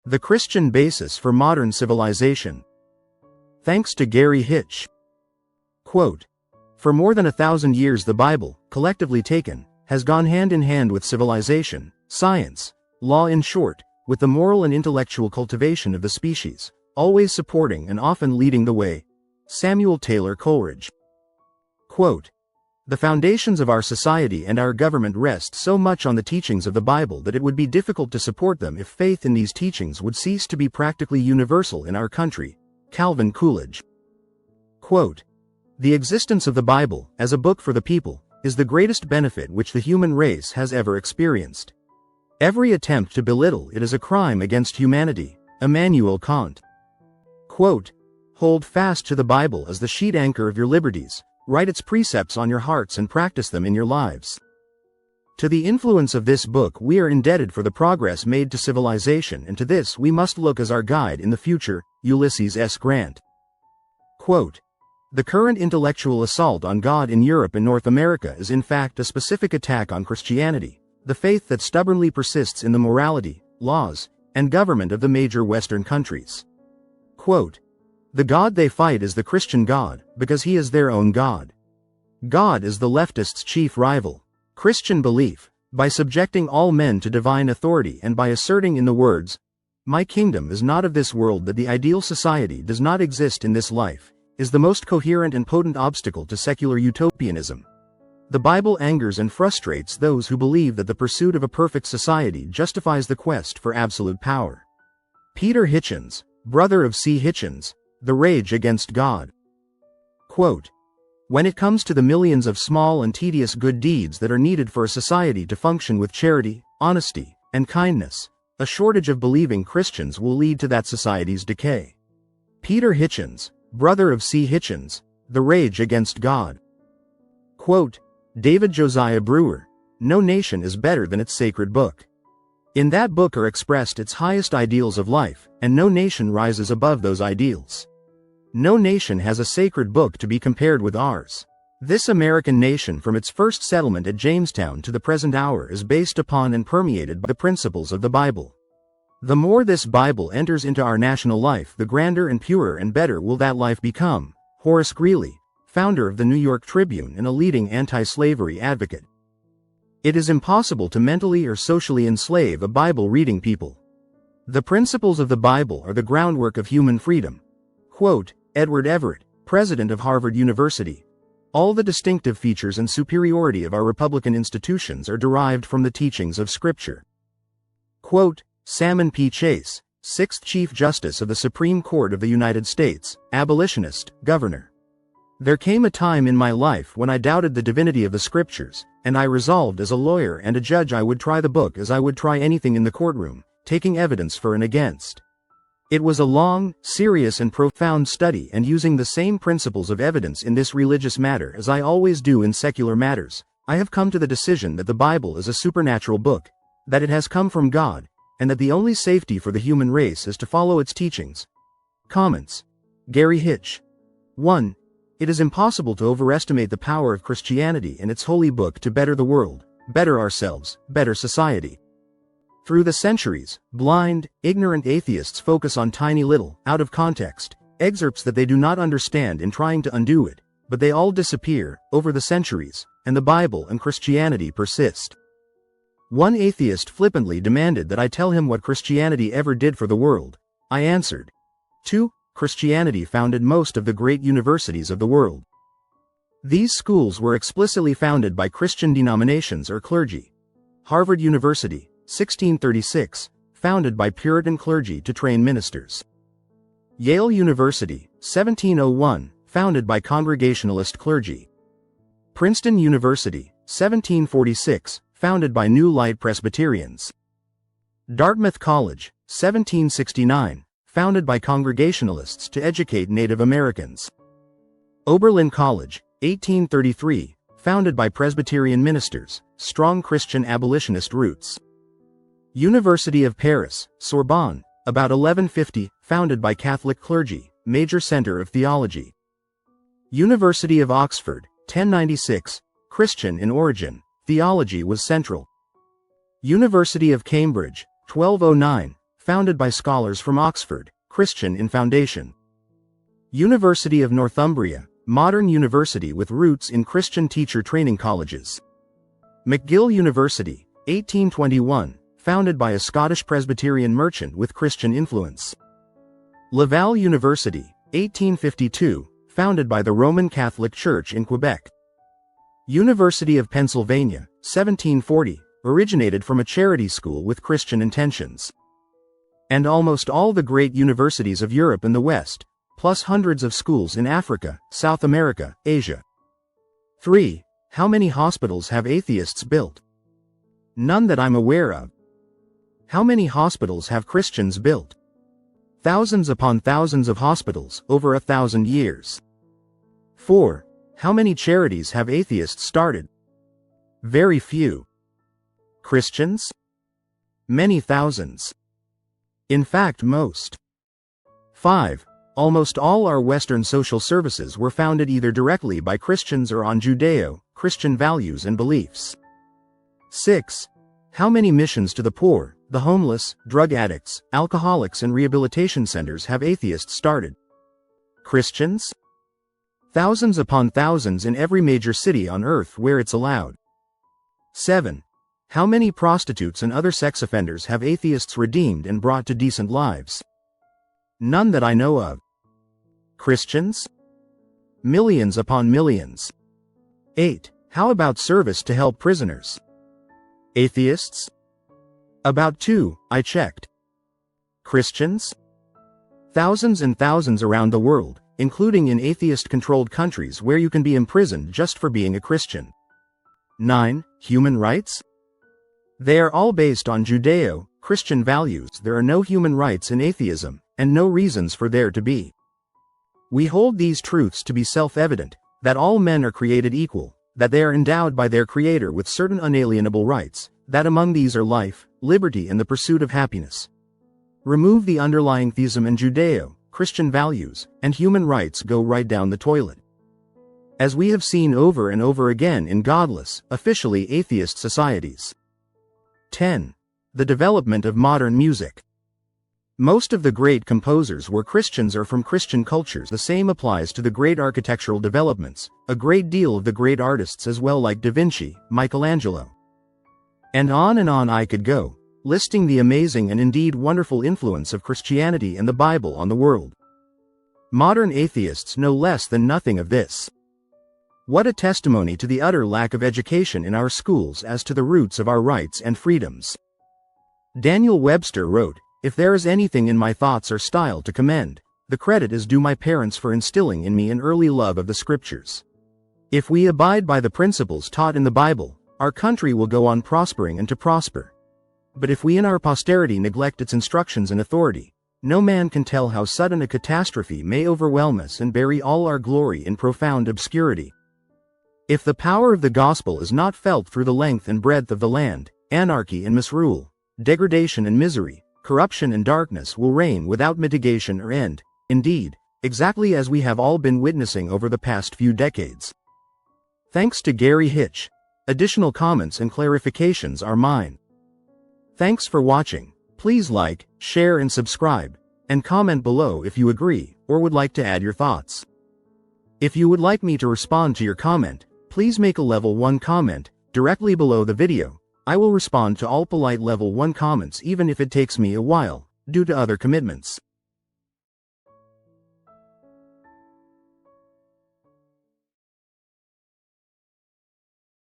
The Christian Basis for Modern Civilization. Thanks to Gary Hitch. Quote, "For more than 1,000 years the Bible, collectively taken, has gone hand in hand with civilization, science, law, in short, with the moral and intellectual cultivation of the species, always supporting and often leading the way." Samuel Taylor Coleridge. Quote, "The foundations of our society and our government rest so much on the teachings of the Bible that it would be difficult to support them if faith in these teachings would cease to be practically universal in our country." Calvin Coolidge. Quote, "The existence of the Bible, as a book for the people, is the greatest benefit which the human race has ever experienced. Every attempt to belittle it is a crime against humanity." Immanuel Kant. Quote, "Hold fast to the Bible as the sheet anchor of your liberties. Write its precepts on your hearts and practice them in your lives." To the influence of this book we are indebted for the progress made to civilization, and to this we must look as our guide in the future. Ulysses S. Grant. Quote, "The current intellectual assault on God in Europe and North America is in fact a specific attack on Christianity, the faith that stubbornly persists in the morality, laws, and government of the major Western countries. Quote, the God they fight is the Christian God, because he is their own God. God is the leftists' chief rival. Christian belief, by subjecting all men to divine authority and by asserting in the words, 'My kingdom is not of this world,' that the ideal society does not exist in this life, is the most coherent and potent obstacle to secular utopianism. The Bible angers and frustrates those who believe that the pursuit of a perfect society justifies the quest for absolute power." Peter Hitchens, brother of C. Hitchens, The Rage Against God. Quote, "When it comes to the millions of small and tedious good deeds that are needed for a society to function with charity, honesty, and kindness, a shortage of believing Christians will lead to that society's decay." Peter Hitchens, brother of C. Hitchens, The Rage Against God. Quote, David Josiah Brewer, "No nation is better than its sacred book. In that book are expressed its highest ideals of life, and no nation rises above those ideals. No nation has a sacred book to be compared with ours. This American nation from its first settlement at Jamestown to the present hour is based upon and permeated by the principles of the Bible. The more this Bible enters into our national life, the grander and purer and better will that life become." Horace Greeley, founder of the New York Tribune and a leading anti-slavery advocate. It is impossible to mentally or socially enslave a Bible-reading people. The principles of the Bible are the groundwork of human freedom. Quote, Edward Everett, president of Harvard University, "All the distinctive features and superiority of our Republican institutions are derived from the teachings of Scripture." Quote, Salmon P. Chase, 6th Chief Justice of the Supreme Court of the United States, abolitionist, governor. "There came a time in my life when I doubted the divinity of the Scriptures, and I resolved as a lawyer and a judge I would try the book as I would try anything in the courtroom, taking evidence for and against. It was a long, serious and profound study, and using the same principles of evidence in this religious matter as I always do in secular matters, I have come to the decision that the Bible is a supernatural book, that it has come from God, and that the only safety for the human race is to follow its teachings." Comments. Gary Hitch. 1. It is impossible to overestimate the power of Christianity and its holy book to better the world, better ourselves, better society. Through the centuries, blind, ignorant atheists focus on tiny little, out-of-context, excerpts that they do not understand in trying to undo it, but they all disappear, over the centuries, and the Bible and Christianity persist. One atheist flippantly demanded that I tell him what Christianity ever did for the world. I answered. 2. Christianity founded most of the great universities of the world. These schools were explicitly founded by Christian denominations or clergy. Harvard University, 1636, founded by Puritan clergy to train ministers. Yale University, 1701, founded by Congregationalist clergy. Princeton University, 1746, founded by New Light Presbyterians. Dartmouth College, 1769, founded by Congregationalists to educate Native Americans. Oberlin College, 1833, founded by Presbyterian ministers, strong Christian abolitionist roots. University of Paris, Sorbonne, about 1150, founded by Catholic clergy, major center of theology. University of Oxford, 1096, Christian in origin, theology was central. University of Cambridge, 1209, founded by scholars from Oxford, Christian in foundation. University of Northumbria, modern university with roots in Christian teacher training colleges. McGill University, 1821, founded by a Scottish Presbyterian merchant with Christian influence. Laval University, 1852, founded by the Roman Catholic Church in Quebec. University of Pennsylvania, 1740, originated from a charity school with Christian intentions. And almost all the great universities of Europe and the West, plus hundreds of schools in Africa, South America, Asia. 3. How many hospitals have atheists built? None that I'm aware of. How many hospitals have Christians built? Thousands upon thousands of hospitals, over 1,000 years. 4. How many charities have atheists started? Very few. Christians? Many thousands. In fact, most. 5. Almost all our Western social services were founded either directly by Christians or on Judeo-Christian values and beliefs. 6. How many missions to the poor, the homeless, drug addicts, alcoholics and rehabilitation centers have atheists started? Christians? Thousands upon thousands in every major city on earth where it's allowed. 7. How many prostitutes and other sex offenders have atheists redeemed and brought to decent lives? None that I know of. Christians? Millions upon millions. 8. How about service to help prisoners? Atheists? About 2, I checked. Christians? Thousands and thousands around the world, including in atheist-controlled countries where you can be imprisoned just for being a Christian. 9. Human rights? They are all based on Judeo-Christian values. There are no human rights in atheism, and no reasons for there to be. We hold these truths to be self-evident, that all men are created equal, that they are endowed by their Creator with certain unalienable rights, that among these are life, liberty and the pursuit of happiness. Remove the underlying theism and Judeo-Christian values, and human rights go right down the toilet. As we have seen over and over again in godless, officially atheist societies. 10. The development of modern music. Most of the great composers were Christians or from Christian cultures. The same applies to the great architectural developments, a great deal of the great artists as well, like Da Vinci, Michelangelo. And on I could go, listing the amazing and indeed wonderful influence of Christianity and the Bible on the world. Modern atheists know less than nothing of this. What a testimony to the utter lack of education in our schools as to the roots of our rights and freedoms. Daniel Webster wrote, "If there is anything in my thoughts or style to commend, the credit is due my parents for instilling in me an early love of the Scriptures. If we abide by the principles taught in the Bible, our country will go on prospering and to prosper. But if we in our posterity neglect its instructions and authority, no man can tell how sudden a catastrophe may overwhelm us and bury all our glory in profound obscurity. If the power of the gospel is not felt through the length and breadth of the land, anarchy and misrule, degradation and misery, corruption and darkness will reign without mitigation or end, indeed, exactly as we have all been witnessing over the past few decades." Thanks to Gary Hitch. Additional comments and clarifications are mine. Thanks for watching. Please like, share and subscribe, and comment below if you agree or would like to add your thoughts. If you would like me to respond to your comment, please make a level 1 comment directly below the video. I will respond to all polite level 1 comments even if it takes me a while, due to other commitments.